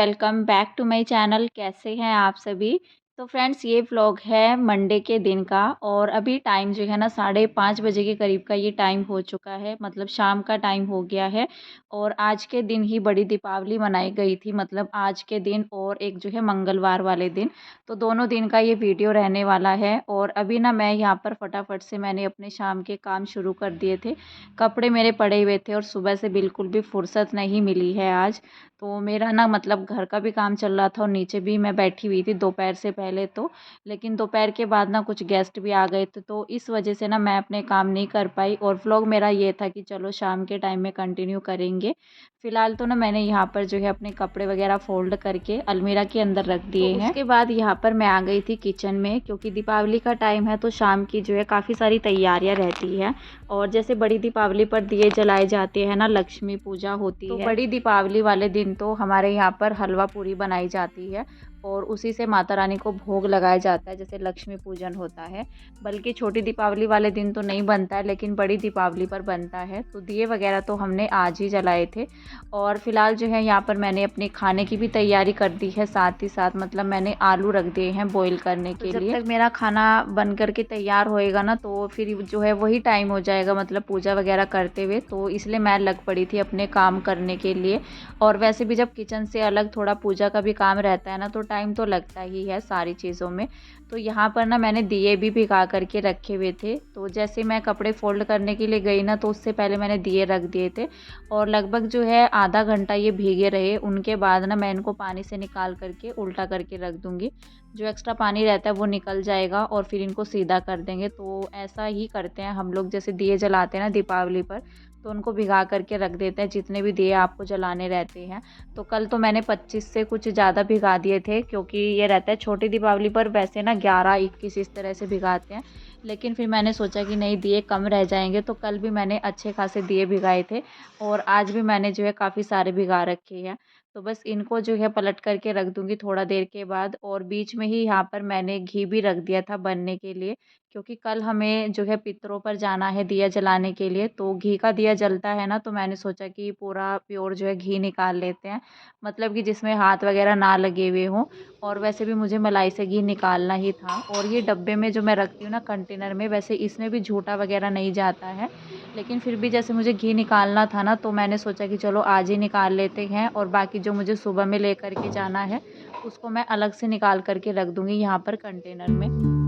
Welcome back to my channel. कैसे हैं आप सभी। तो फ्रेंड्स, ये व्लॉग है मंडे के दिन का और अभी टाइम जो है ना 5:30 बजे के करीब का ये टाइम हो चुका है, मतलब शाम का टाइम हो गया है। और आज के दिन ही बड़ी दीपावली मनाई गई थी, मतलब आज के दिन और एक जो है मंगलवार वाले दिन। तो दोनों दिन का ये वीडियो रहने वाला है। और अभी ना मैं यहाँ पर फटाफट से मैंने अपने शाम के काम शुरू कर दिए थे। कपड़े मेरे पड़े हुए थे और सुबह से बिल्कुल भी फुर्सत नहीं मिली है आज। तो मेरा ना मतलब घर का भी काम चल रहा था और नीचे भी मैं बैठी हुई थी दोपहर से पहले तो। लेकिन दोपहर के बाद ना कुछ गेस्ट भी आ गए थे, तो इस वजह से ना मैं अपने काम नहीं कर पाई। और व्लॉग मेरा ये था कि चलो शाम के टाइम में कंटिन्यू करेंगे। फ़िलहाल तो ना मैंने यहाँ पर जो है अपने कपड़े वगैरह फ़ोल्ड करके अलमीरा के अंदर रख दिए हैं। उसके बाद यहाँ पर मैं आ गई थी किचन में, क्योंकि दीपावली का टाइम है तो शाम की जो है काफ़ी सारी तैयारियाँ रहती हैं। और जैसे बड़ी दीपावली पर दिए जलाए जाते हैं ना, लक्ष्मी पूजा होती है। तो बड़ी दीपावली वाले दिन तो हमारे यहाँ पर हलवा पूरी बनाई जाती है और उसी से माता रानी को भोग लगाया जाता है, जैसे लक्ष्मी पूजन होता है। बल्कि छोटी दीपावली वाले दिन तो नहीं बनता है, लेकिन बड़ी दीपावली पर बनता है। तो दिए वगैरह तो हमने आज ही जलाए थे। और फिलहाल जो है यहाँ पर मैंने अपने खाने की भी तैयारी कर दी है, साथ ही साथ मतलब मैंने आलू रख दिए हैं बॉईल करने के लिए। जब तक मेरा खाना बन करके तैयार होएगा ना, तो फिर जो है वही टाइम हो जाएगा, मतलब पूजा वगैरह करते हुए। तो इसलिए मैं लग पड़ी थी अपने काम करने के लिए। और वैसे भी जब किचन से अलग थोड़ा पूजा का भी काम रहता है ना, तो टाइम तो लगता ही है सारी चीज़ों में। तो यहाँ पर ना मैंने दिए भी भिगा करके रखे हुए थे। तो जैसे मैं कपड़े फोल्ड करने के लिए गई ना, तो उससे पहले मैंने दिए रख दिए थे। और लगभग जो है आधा घंटा ये भीगे रहे। उनके बाद ना मैं इनको पानी से निकाल करके उल्टा करके रख दूँगी। जो एक्स्ट्रा पानी रहता है वो निकल जाएगा और फिर इनको सीधा कर देंगे। तो ऐसा ही करते हैं हम लोग, जैसे दिए जलाते हैं ना दीपावली पर, तो उनको भिगा करके रख देते हैं जितने भी दिए आपको जलाने रहते हैं। तो कल तो मैंने 25 से कुछ ज़्यादा भिगा दिए थे, क्योंकि ये रहता है छोटी दीपावली पर वैसे ना 11-21 इस तरह से भिगाते हैं। लेकिन फिर मैंने सोचा कि नहीं, दिए कम रह जाएंगे, तो कल भी मैंने अच्छे खासे दिए भिगाए थे। और आज भी मैंने जो है काफ़ी सारे भिगा रखे हैं। तो बस इनको जो है पलट करके रख दूँगी थोड़ा देर के बाद। और बीच में ही यहाँ पर मैंने घी भी रख दिया था बनने के लिए, क्योंकि कल हमें जो है पितरों पर जाना है दिया जलाने के लिए। तो घी का दिया जलता है ना, तो मैंने सोचा कि पूरा प्योर जो है घी निकाल लेते हैं, मतलब कि जिसमें हाथ वगैरह ना लगे हुए हों। और वैसे भी मुझे मलाई से घी निकालना ही था। और ये डब्बे में जो मैं रखती हूँ ना कंटेनर में, वैसे इसमें भी झूठा वगैरह नहीं जाता है। लेकिन फिर भी जैसे मुझे घी निकालना था ना, तो मैंने सोचा कि चलो आज ही निकाल लेते हैं। और बाकी जो मुझे सुबह में लेकर के जाना है, उसको मैं अलग से निकाल करके रख दूँगी यहाँ पर कंटेनर में।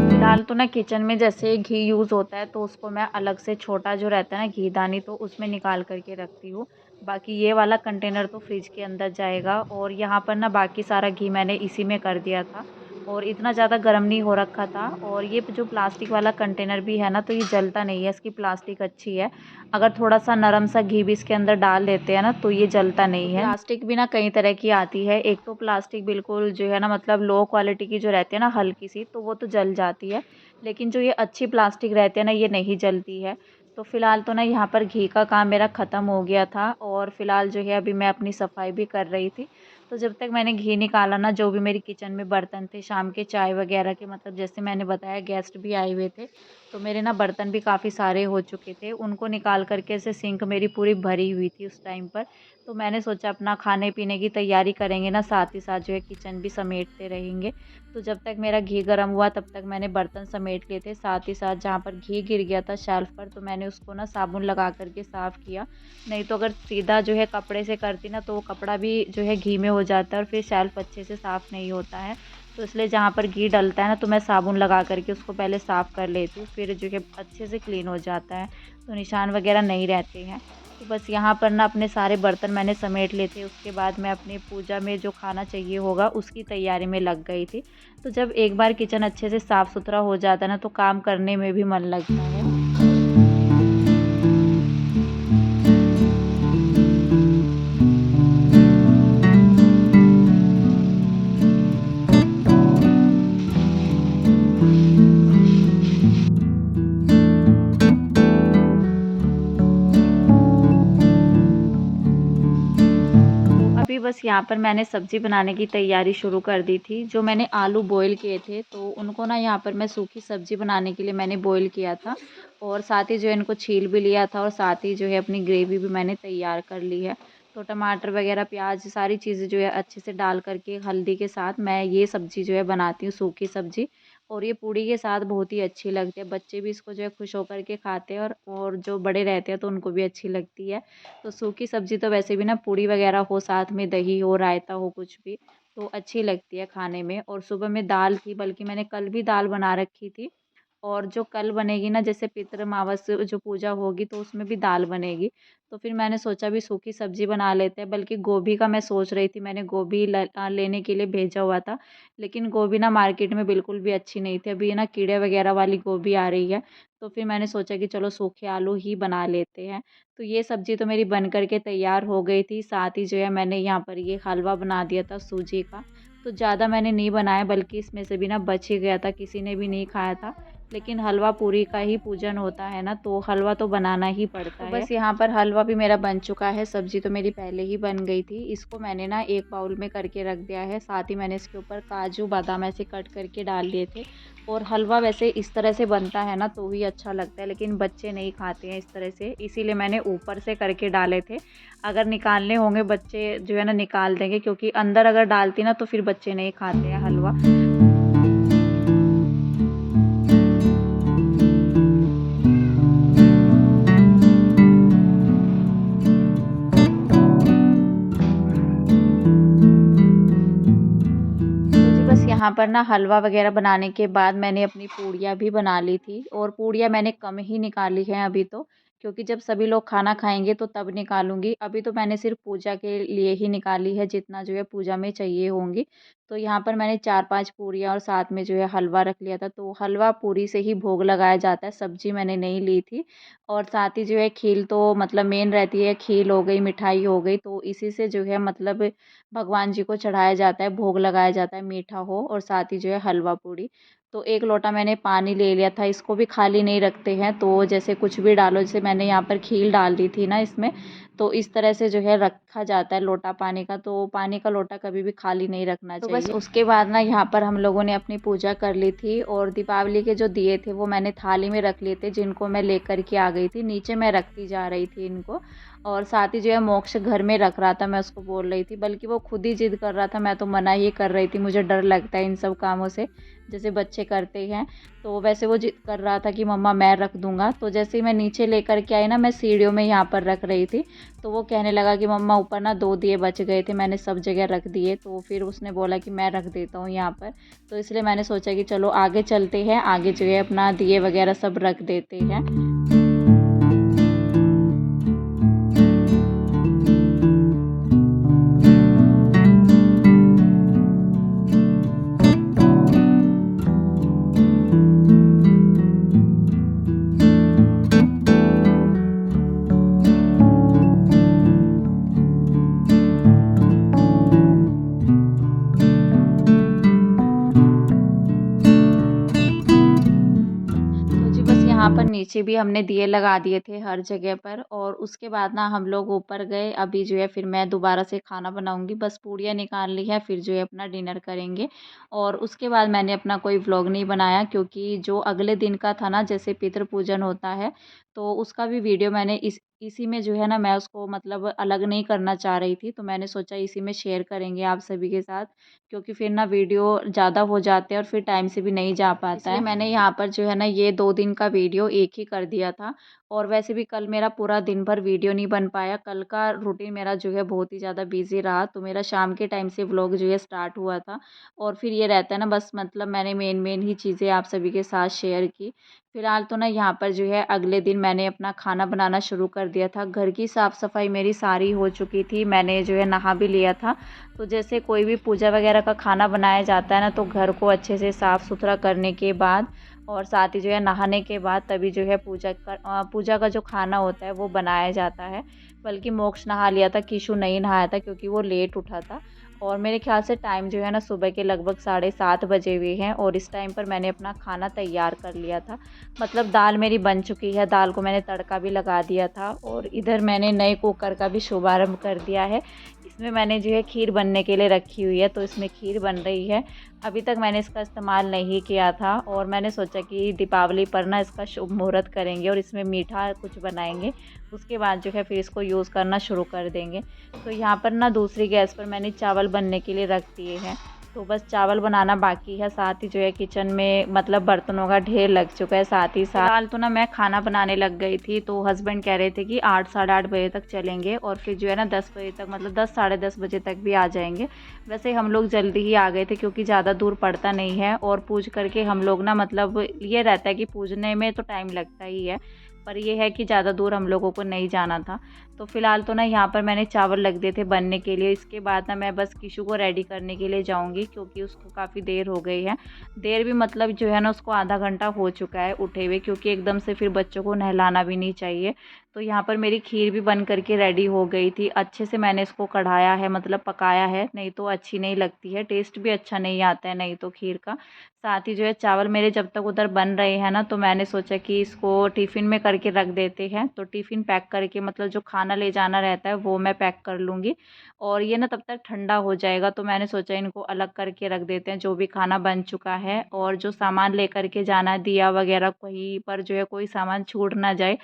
फिलहाल तो ना किचन में जैसे घी यूज़ होता है, तो उसको मैं अलग से छोटा जो रहता है ना घीदानी, तो उसमें निकाल करके रखती हूँ। बाकी ये वाला कंटेनर तो फ्रिज के अंदर जाएगा। और यहाँ पर ना बाकी सारा घी मैंने इसी में कर दिया था। और इतना ज़्यादा गर्म नहीं हो रखा था। और ये जो प्लास्टिक वाला कंटेनर भी है ना, तो ये जलता नहीं है, इसकी प्लास्टिक अच्छी है। अगर थोड़ा सा नरम सा घी भी इसके अंदर डाल देते हैं ना, तो ये जलता नहीं है। प्लास्टिक भी ना कई तरह की आती है। एक तो प्लास्टिक बिल्कुल जो है ना, मतलब लो क्वालिटी की जो रहती है ना हल्की सी, तो वो तो जल जाती है। लेकिन जो ये अच्छी प्लास्टिक रहती है ना, ये नहीं जलती है। तो फ़िलहाल तो ना यहाँ पर घी का काम मेरा ख़त्म हो गया था। और फ़िलहाल जो है अभी मैं अपनी सफाई भी कर रही थी। तो जब तक मैंने घी निकाला ना, जो भी मेरी किचन में बर्तन थे शाम के चाय वगैरह के, मतलब जैसे मैंने बताया गेस्ट भी आए हुए थे, तो मेरे ना बर्तन भी काफ़ी सारे हो चुके थे। उनको निकाल करके से सिंक मेरी पूरी भरी हुई थी उस टाइम पर। तो मैंने सोचा अपना खाने पीने की तैयारी करेंगे ना, साथ ही साथ जो है किचन भी समेटते रहेंगे। तो जब तक मेरा घी गर्म हुआ तब तक मैंने बर्तन समेट लिए थे। साथ ही साथ जहाँ पर घी गिर गया था शेल्फ़ पर, तो मैंने उसको ना साबुन लगा कर के साफ़ किया। नहीं तो अगर सीधा जो है कपड़े से करती ना, तो वो कपड़ा भी जो है घी में हो जाता है और फिर शेल्फ़ अच्छे से साफ़ नहीं होता है। तो इसलिए जहाँ पर घी डलता है ना, तो मैं साबुन लगा कर के उसको पहले साफ़ कर लेती हूँ, फिर जो है अच्छे से क्लीन हो जाता है, तो निशान वगैरह नहीं रहते हैं। तो बस यहाँ पर ना अपने सारे बर्तन मैंने समेट लिए थे। उसके बाद मैं अपनी पूजा में जो खाना चाहिए होगा उसकी तैयारी में लग गई थी। तो जब एक बार किचन अच्छे से साफ़ सुथरा हो जाता है ना, तो काम करने में भी मन लगता है। बस बस यहाँ पर मैंने सब्ज़ी बनाने की तैयारी शुरू कर दी थी। जो मैंने आलू बॉयल किए थे तो उनको ना यहाँ पर मैं सूखी सब्ज़ी बनाने के लिए मैंने बॉयल किया था और साथ ही जो है इनको छील भी लिया था और साथ ही जो है अपनी ग्रेवी भी मैंने तैयार कर ली है। तो टमाटर वग़ैरह, प्याज़, सारी चीज़ें जो है अच्छे से डाल कर के हल्दी के साथ मैं ये सब्ज़ी जो है बनाती हूँ, सूखी सब्ज़ी। और ये पूड़ी के साथ बहुत ही अच्छी लगती है। बच्चे भी इसको जो है खुश होकर के खाते हैं और जो बड़े रहते हैं तो उनको भी अच्छी लगती है। तो सूखी सब्ज़ी तो वैसे भी ना पूड़ी वग़ैरह हो, साथ में दही हो, रायता हो, कुछ भी, तो अच्छी लगती है खाने में। और सुबह में दाल थी, बल्कि मैंने कल भी दाल बना रखी थी और जो कल बनेगी ना, जैसे पितृ अमावस जो पूजा होगी तो उसमें भी दाल बनेगी। तो फिर मैंने सोचा भी सूखी सब्ज़ी बना लेते हैं, बल्कि गोभी का मैं सोच रही थी, मैंने गोभी लेने के लिए भेजा हुआ था, लेकिन गोभी ना मार्केट में बिल्कुल भी अच्छी नहीं थी। अभी ये ना कीड़े वग़ैरह वाली गोभी आ रही है, तो फिर मैंने सोचा कि चलो सूखे आलू ही बना लेते हैं। तो ये सब्ज़ी तो मेरी बन कर के तैयार हो गई थी, साथ ही जो है मैंने यहाँ पर ये हलवा बना दिया था सूजी का। तो ज़्यादा मैंने नहीं बनाया, बल्कि इसमें से भी ना बच ही गया था, किसी ने भी नहीं खाया था। लेकिन हलवा पूरी का ही पूजन होता है ना, तो हलवा तो बनाना ही पड़ता है। बस यहाँ पर हलवा भी मेरा बन चुका है, सब्ज़ी तो मेरी पहले ही बन गई थी। इसको मैंने ना एक बाउल में करके रख दिया है, साथ ही मैंने इसके ऊपर काजू बादाम ऐसे कट करके डाल लिए थे। और हलवा वैसे इस तरह से बनता है ना तो ही अच्छा लगता है, लेकिन बच्चे नहीं खाते हैं इस तरह से, इसीलिए मैंने ऊपर से करके डाले थे। अगर निकालने होंगे बच्चे जो है ना निकाल देंगे, क्योंकि अंदर अगर डालती ना तो फिर बच्चे नहीं खाते हैं हलवा। तो जी बस यहाँ पर ना हलवा वग़ैरह बनाने के बाद मैंने अपनी पूड़ियाँ भी बना ली थी और पूड़ियाँ मैंने कम ही निकाली हैं अभी तो, क्योंकि जब सभी लोग खाना खाएँगे तो तब निकालूँगी। अभी तो मैंने सिर्फ़ पूजा के लिए ही निकाली है, जितना जो है पूजा में चाहिए होंगी। तो यहाँ पर मैंने 4-5 पूड़ियाँ और साथ में जो है हलवा रख लिया था, तो हलवा पूरी से ही भोग लगाया जाता है, सब्ज़ी मैंने नहीं ली थी। और साथ ही जो है खील तो मतलब मेन रहती है, खील हो गई, मिठाई हो गई, तो इसी से जो है मतलब भगवान जी को चढ़ाया जाता है, भोग लगाया जाता है, मीठा हो और साथ ही जो है हलवा पूड़ी। तो 1 लोटा मैंने पानी ले लिया था, इसको भी खाली नहीं रखते हैं, तो जैसे कुछ भी डालो, जैसे मैंने यहाँ पर खील डाल दी थी ना इसमें, तो इस तरह से जो है रखा जाता है लोटा पानी का, तो पानी का लोटा कभी भी खाली नहीं रखना चाहिए। तो बस उसके बाद ना यहाँ पर हम लोगों ने अपनी पूजा कर ली थी और दीपावली के जो दिए थे वो मैंने थाली में रख लिए थे, जिनको मैं लेकर के आ गई थी, नीचे मैं रखती जा रही थी इनको। और साथ ही जो है मोक्ष घर में रख रहा था, मैं उसको बोल रही थी, बल्कि वो खुद ही ज़िद कर रहा था, मैं तो मना ही कर रही थी, मुझे डर लगता है इन सब कामों से, जैसे बच्चे करते हैं। तो वैसे वो ज़िद कर रहा था कि मम्मा मैं रख दूँगा, तो जैसे ही मैं नीचे लेकर के आई ना, मैं सीढ़ियों में यहाँ पर रख रही थी, तो वो कहने लगा कि मम्मा ऊपर ना 2 दिए बच गए थे, मैंने सब जगह रख दिए, तो फिर उसने बोला कि मैं रख देता हूँ यहाँ पर। तो इसलिए मैंने सोचा कि चलो आगे चलते हैं, आगे जो है अपना दिए वगैरह सब रख देते हैं। तो जी बस यहाँ पर नीचे भी हमने दिए लगा दिए थे हर जगह पर और उसके बाद ना हम लोग ऊपर गए। अभी जो है फिर मैं दोबारा से खाना बनाऊँगी, बस पूड़ियाँ निकाल ली है, फिर जो है अपना डिनर करेंगे। और उसके बाद मैंने अपना कोई व्लॉग नहीं बनाया, क्योंकि जो अगले दिन का था ना, जैसे पितृ पूजन होता है, तो उसका भी वीडियो मैंने इसी में जो है ना, मैं उसको मतलब अलग नहीं करना चाह रही थी, तो मैंने सोचा इसी में शेयर करेंगे आप सभी के साथ, क्योंकि फिर ना वीडियो ज़्यादा हो जाते हैं और फिर टाइम से भी नहीं जा पाता है। इसलिए मैंने यहाँ पर जो है ना ये 2 दिन का वीडियो एक ही कर दिया था। और वैसे भी कल मेरा पूरा दिन भर वीडियो नहीं बन पाया, कल का रूटीन मेरा जो है बहुत ही ज़्यादा बिज़ी रहा, तो मेरा शाम के टाइम से व्लॉग जो है स्टार्ट हुआ था। और फिर ये रहता है ना, बस मतलब मैंने मेन ही चीज़ें आप सभी के साथ शेयर की। फिलहाल तो ना यहाँ पर जो है अगले दिन मैंने अपना खाना बनाना शुरू कर दिया था। घर की साफ़-सफ़ाई मेरी सारी हो चुकी थी, मैंने जो है नहा भी लिया था। तो जैसे कोई भी पूजा वगैरह का खाना बनाया जाता है ना, तो घर को अच्छे से साफ़-सुथरा करने के बाद और साथ ही जो है नहाने के बाद तभी जो है पूजा का जो खाना होता है वो बनाया जाता है। बल्कि मोक्ष नहा लिया था, किशु नहीं नहाया था, क्योंकि वो लेट उठा था। और मेरे ख़्याल से टाइम जो है ना सुबह के लगभग 7:30 बजे हुए हैं और इस टाइम पर मैंने अपना खाना तैयार कर लिया था। मतलब दाल मेरी बन चुकी है, दाल को मैंने तड़का भी लगा दिया था और इधर मैंने नए कुकर का भी शुभारंभ कर दिया है। इसमें मैंने जो है खीर बनने के लिए रखी हुई है, तो इसमें खीर बन रही है। अभी तक मैंने इसका इस्तेमाल नहीं किया था और मैंने सोचा कि दीपावली पर ना इसका शुभ मुहूर्त करेंगे और इसमें मीठा कुछ बनाएंगे। उसके बाद जो है फिर इसको यूज़ करना शुरू कर देंगे। तो यहाँ पर ना दूसरी गैस पर मैंने चावल बनने के लिए रख दिए हैं। तो बस चावल बनाना बाकी है, साथ ही जो है किचन में मतलब बर्तनों का ढेर लग चुका है। साथ ही साथ फिलहाल तो ना मैं खाना बनाने लग गई थी, तो हस्बैंड कह रहे थे कि 8 साढ़े 8 बजे तक चलेंगे और फिर जो है ना 10 बजे तक मतलब 10 साढ़े 10 बजे तक भी आ जाएंगे। वैसे हम लोग जल्दी ही आ गए थे क्योंकि ज़्यादा दूर पड़ता नहीं है और पूज करके हम लोग ना मतलब ये रहता है कि पूजने में तो टाइम लगता ही है, पर ये है कि ज़्यादा दूर हम लोगों को नहीं जाना था। तो फ़िलहाल तो ना यहाँ पर मैंने चावल रख दिए थे बनने के लिए। इसके बाद ना मैं बस किशु को रेडी करने के लिए जाऊँगी क्योंकि उसको काफ़ी देर हो गई है। देर भी मतलब जो है ना उसको आधा घंटा हो चुका है उठे हुए, क्योंकि एकदम से फिर बच्चों को नहलाना भी नहीं चाहिए। तो यहाँ पर मेरी खीर भी बन करके रेडी हो गई थी। अच्छे से मैंने इसको कढ़ाया है मतलब पकाया है, नहीं तो अच्छी नहीं लगती है, टेस्ट भी अच्छा नहीं आता है नहीं तो खीर का। साथ ही जो है चावल मेरे जब तक उधर बन रहे हैं ना, तो मैंने सोचा कि इसको टिफ़िन में करके रख देते हैं। तो टिफ़िन पैक करके मतलब जो खाना ले जाना रहता है वो मैं पैक कर लूँगी और ये ना तब तक ठंडा हो जाएगा। तो मैंने सोचा इनको अलग करके रख देते हैं जो भी खाना बन चुका है, और जो सामान लेकर के जाना है दिया वगैरह कहीं पर जो है कोई सामान छूट ना जाए,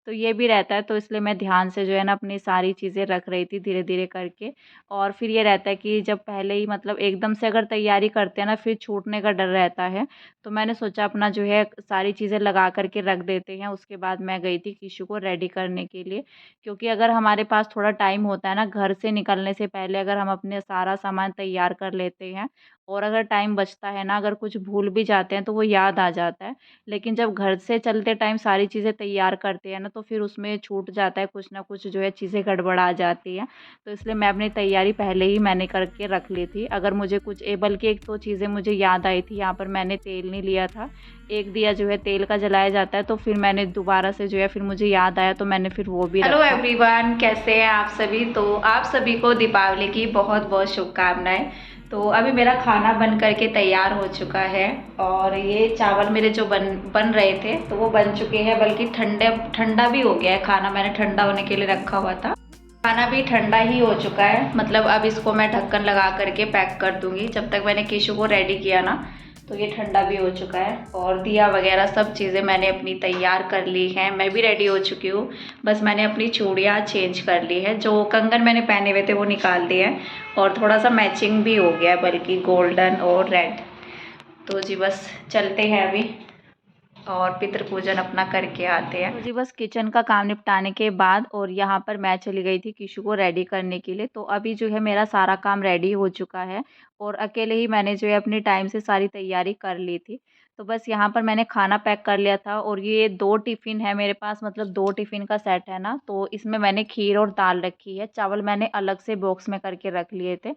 तो ये भी रहता है। तो इसलिए मैं ध्यान से जो है ना अपनी सारी चीज़ें रख रही थी धीरे धीरे करके। और फिर ये रहता है कि जब पहले ही मतलब एकदम से अगर तैयारी करते हैं ना फिर छूटने का डर रहता है। तो मैंने सोचा अपना जो है सारी चीज़ें लगा करके रख देते हैं। उसके बाद मैं गई थी किशु को रेडी करने के लिए, क्योंकि अगर हमारे पास थोड़ा टाइम होता है ना घर से निकलने से पहले, अगर हम अपने सारा सामान तैयार कर लेते हैं और अगर टाइम बचता है ना, अगर कुछ भूल भी जाते हैं तो वो याद आ जाता है। लेकिन जब घर से चलते टाइम सारी चीज़ें तैयार करते हैं ना, तो फिर उसमें छूट जाता है, कुछ ना कुछ जो है चीज़ें गड़बड़ा जाती हैं। तो इसलिए मैं अपनी तैयारी पहले ही मैंने करके रख ली थी। अगर मुझे कुछ बल्कि एक तो चीज़ें मुझे याद आई थी, यहाँ पर मैंने तेल नहीं लिया था। एक दिया जो है तेल का जलाया जाता है, तो फिर मैंने दोबारा से जो है फिर मुझे याद आया तो मैंने फिर वो भी रखा। हेलो एवरीवन, कैसे हैं आप सभी। तो आप सभी को दीपावली की बहुत बहुत शुभकामनाएं। तो अभी मेरा खाना बन करके तैयार हो चुका है और ये चावल मेरे जो बन रहे थे तो वो बन चुके हैं, बल्कि ठंडा भी हो गया है खाना। मैंने ठंडा होने के लिए रखा हुआ था, खाना भी ठंडा ही हो चुका है। मतलब अब इसको मैं ढक्कन लगा करके पैक कर दूंगी। जब तक मैंने किशु को रेडी किया ना तो ये ठंडा भी हो चुका है और दिया वगैरह सब चीज़ें मैंने अपनी तैयार कर ली हैं। मैं भी रेडी हो चुकी हूँ, बस मैंने अपनी चूड़ियाँ चेंज कर ली है। जो कंगन मैंने पहने हुए थे वो निकाल दिए हैं और थोड़ा सा मैचिंग भी हो गया है, बल्कि गोल्डन और रेड। तो जी बस चलते हैं अभी और पितृ पूजन अपना करके आते हैं। तो जी बस किचन का काम निपटाने के बाद और यहाँ पर मैं चली गई थी किशु को रेडी करने के लिए। तो अभी जो है मेरा सारा काम रेडी हो चुका है और अकेले ही मैंने जो है अपनी टाइम से सारी तैयारी कर ली थी। तो बस यहाँ पर मैंने खाना पैक कर लिया था और ये 2 टिफ़िन है मेरे पास, मतलब 2 टिफ़िन का सेट है ना, तो इसमें मैंने खीर और दाल रखी है। चावल मैंने अलग से बॉक्स में करके रख लिए थे।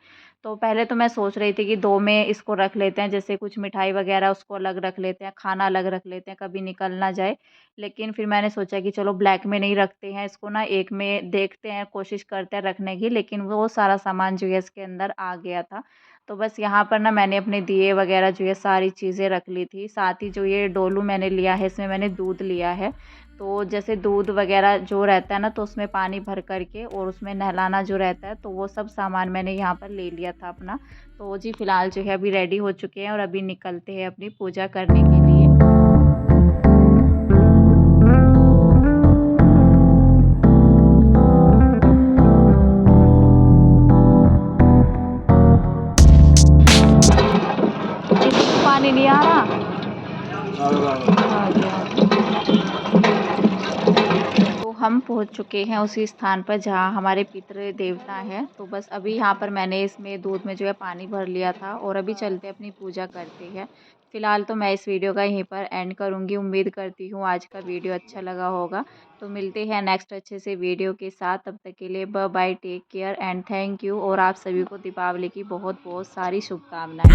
तो पहले तो मैं सोच रही थी कि 2 में इसको रख लेते हैं, जैसे कुछ मिठाई वगैरह उसको अलग रख लेते हैं, खाना अलग रख लेते हैं, कभी निकल ना जाए। लेकिन फिर मैंने सोचा कि चलो ब्लैक में नहीं रखते हैं इसको, ना एक में देखते हैं, कोशिश करते हैं रखने की। लेकिन वो सारा सामान जो है इसके अंदर आ गया था। तो बस यहाँ पर ना मैंने अपने दिए वगैरह जो है सारी चीज़ें रख ली थी। साथ ही जो ये डोलू मैंने लिया है इसमें मैंने दूध लिया है। तो जैसे दूध वगैरह जो रहता है ना, तो उसमें पानी भर करके और उसमें नहलाना जो रहता है, तो वो सब सामान मैंने यहाँ पर ले लिया था अपना। तो जी फ़िलहाल जो है अभी रेडी हो चुके हैं और अभी निकलते हैं अपनी पूजा करने के लिए। पानी नहीं आ रहा। आ गया। तो हम पहुंच चुके हैं उसी स्थान पर जहां हमारे पितृ देवता हैं। तो बस अभी यहाँ पर मैंने इसमें दूध में जो है पानी भर लिया था और अभी चलते अपनी पूजा करते हैं। फिलहाल तो मैं इस वीडियो का यहीं पर एंड करूँगी। उम्मीद करती हूँ आज का वीडियो अच्छा लगा होगा। तो मिलते हैं नेक्स्ट अच्छे से वीडियो के साथ। तब तक के लिए bye bye, take care and thank you. और आप सभी को दीपावली की बहुत बहुत सारी शुभकामनाएं।